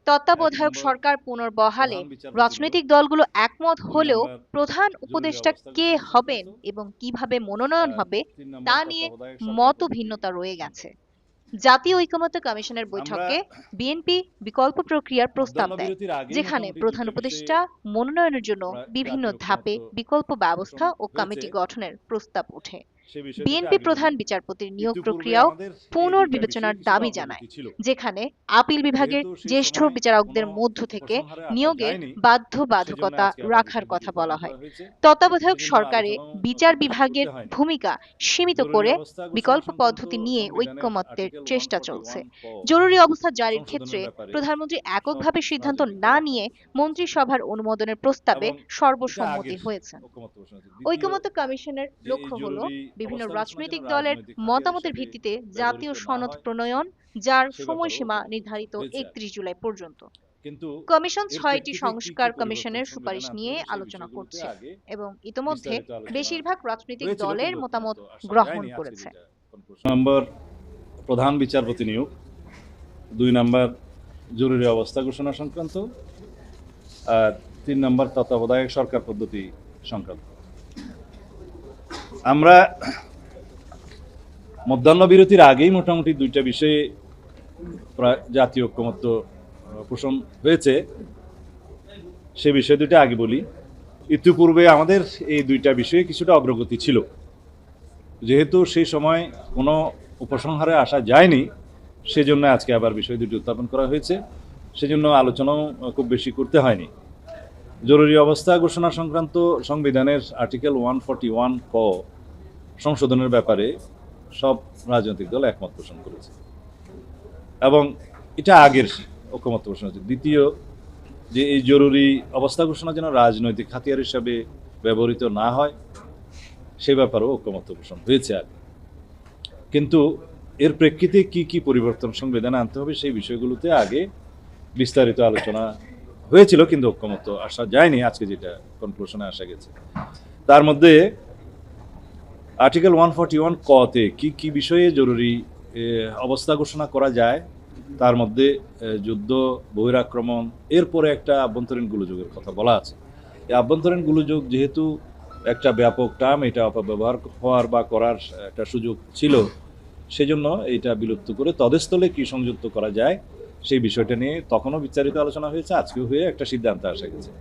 তত্ত্বাবধায়ক নম্বর সরকার পুনর্বহালে প্রধান বিচারপতি নিয়োগ, রাজনৈতিক দলগুলো একমত ২ হলেও নম্বর প্রধান জরুরি উপদেষ্টা অবস্থা কে ঘোষণা হবেন সংক্রান্ত, এবং কিভাবে মনোনয়ন হবে ৩ নম্বর তা নিয়ে তত্ত্বাবধায়ক সরকার মত পদ্ধতি ভিন্নতা রয়ে গেছে। সংক্রান্ত। জাতীয় ঐকমত্য কমিশনের আমরা বৈঠকে বিএনপি বিকল্প প্রক্রিয়ার প্রস্তাব মধ্যাহ্ন দেয়, বিরতির আগেই যেখানে মোটামুটি প্রধান ২টা বিষয়ে উপদেষ্টা মনোনয়নের জন্য বিভিন্ন জাতীয় ঐকমত্য ধাপে বিকল্প পোষণ ব্যবস্থা ও হয়েছে। কমিটি গঠনের প্রস্তাব ওঠে। সে বিষয় দুটো বিএনপি আগে বলি। প্রধান বিচারপতির নিয়োগ ইতিপূর্বে প্রক্রিয়াও আমাদের এই ২টা বিষয়ে পুনর্বিবেচনার কিছুটা দাবি জানায়, অগ্রগতি ছিল। যেখানে আপিল বিভাগের যেহেতু সেই জ্যেষ্ঠ সময় কোনো বিচারকদের মধ্য থেকে উপসংহারে আসা নিয়োগের যায়নি, সেজন্য বাধ্যবাধকতা আজকে আবার রাখার বিষয় দুটি কথা উত্থাপন বলা হয়। করা হয়েছে। তত্ত্বাবধায়ক সেজন্য সরকারে আলোচনাও বিচার খুব বেশি করতে বিভাগের হয়নি। ভূমিকা সীমিত জরুরি করে অবস্থা ঘোষণা বিকল্প সংক্রান্ত পদ্ধতি নিয়ে সংবিধানের ঐকমত্যের আর্টিকেল চেষ্টা চলছে। 141 ক জরুরি অবস্থা জারির ক্ষেত্রে সংশোধনের ব্যাপারে প্রধানমন্ত্রী সব এককভাবে সিদ্ধান্ত রাজনৈতিক দল না একমত নিয়ে পোষণ করেছে মন্ত্রিসভার অনুমোদনের প্রস্তাবে এবং এটা সর্বসম্মতি আগের হয়েছে। ঐকমত্য ঘোষণা হয়েছে। দ্বিতীয়, ঐকমত্য কমিশনের যে এই লক্ষ্য হলো জরুরি বিভিন্ন অবস্থা ঘোষণা যেন রাজনৈতিক দলের রাজনৈতিক হাতিয়ার মতামতের হিসাবে ভিত্তিতে ব্যবহৃত জাতীয় না সনদ হয়, প্রণয়ন, যার সে ব্যাপারেও সময়সীমা ঐকমত্য পোষণ নির্ধারিত হয়েছে আগে। ৩১ জুলাই পর্যন্ত। কিন্তু কমিশন এর ৬টি প্রেক্ষিতে কি কি সংস্কার পরিবর্তন কমিশনের সুপারিশ সংবিধানে আনতে নিয়ে হবে সেই আলোচনা বিষয়গুলোতে করছে আগে এবং ইতোমধ্যে বিস্তারিত আলোচনা বেশিরভাগ রাজনৈতিক হয়েছিল, দলের কিন্তু মতামত ঐকমত্য আসা গ্রহণ যায়নি। আজকে করেছে। যেটা কনক্লুশন নম্বর প্রধান বিচারপতি নিয়োগ, ২ নম্বর জরুরি অবস্থা ঘোষণা সংক্রান্ত, আর ৩ নম্বর তত্ত্বাবধায়ক সরকার পদ্ধতি সংক্রান্ত। আমরা মধ্যাহ্ন বিরতির আগেই মোটামুটি ২টা বিষয়ে প্রায় জাতীয় ঐকমত্য পোষণ হয়েছে। সে বিষয় দুটো আগে বলি। ইতিপূর্বে আমাদের এই ২টা বিষয়ে কিছুটা অগ্রগতি ছিল। যেহেতু সেই সময় কোনো উপসংহারে আসা যায়নি, সেজন্য আজকে আবার বিষয় দুটি উত্থাপন করা হয়েছে। সেজন্য আলোচনাও খুব বেশি করতে হয়নি। জরুরি অবস্থা ঘোষণা সংক্রান্ত সংবিধানের আর্টিকেল 141 ক সংশোধনের ব্যাপারে সব রাজনৈতিক দল একমত পোষণ করেছে এবং এটা আগের ঐকমত্য পোষণ হয়েছে। দ্বিতীয়, যে এই জরুরি অবস্থা ঘোষণা যেন রাজনৈতিক হাতিয়ার হিসাবে ব্যবহৃত না হয়, সে ব্যাপারেও ঐকমত্য পোষণ হয়েছে আগে। কিন্তু এর প্রেক্ষিতে কি কি পরিবর্তন সংবিধানে আনতে হবে সেই বিষয়গুলোতে আগে বিস্তারিত আলোচনা হয়েছিল, কিন্তু ঐকমত্য আসা যায়নি। আজকে যেটা কনক্লুশনে আসা গেছে, তার মধ্যে আর্টিকেল 141 কতে কি কি বিষয়ে জরুরি অবস্থা ঘোষণা করা যায়, তার মধ্যে যুদ্ধ, বহিরাক্রমণ, এরপরে একটা আভ্যন্তরীণ গোলযোগের কথা বলা আছে। এই আভ্যন্তরীণ গোলযোগ যেহেতু একটা ব্যাপক টার্ম, এটা অপব্যবহার হওয়ার বা করার একটা সুযোগ ছিল, সেজন্য এটা বিলুপ্ত করে তদেস্থলে কি সংযুক্ত করা যায় সেই বিষয়টা নিয়ে তখনও বিস্তারিত আলোচনা হয়েছে, আজকেও হয়ে একটা সিদ্ধান্ত আসা গেছে।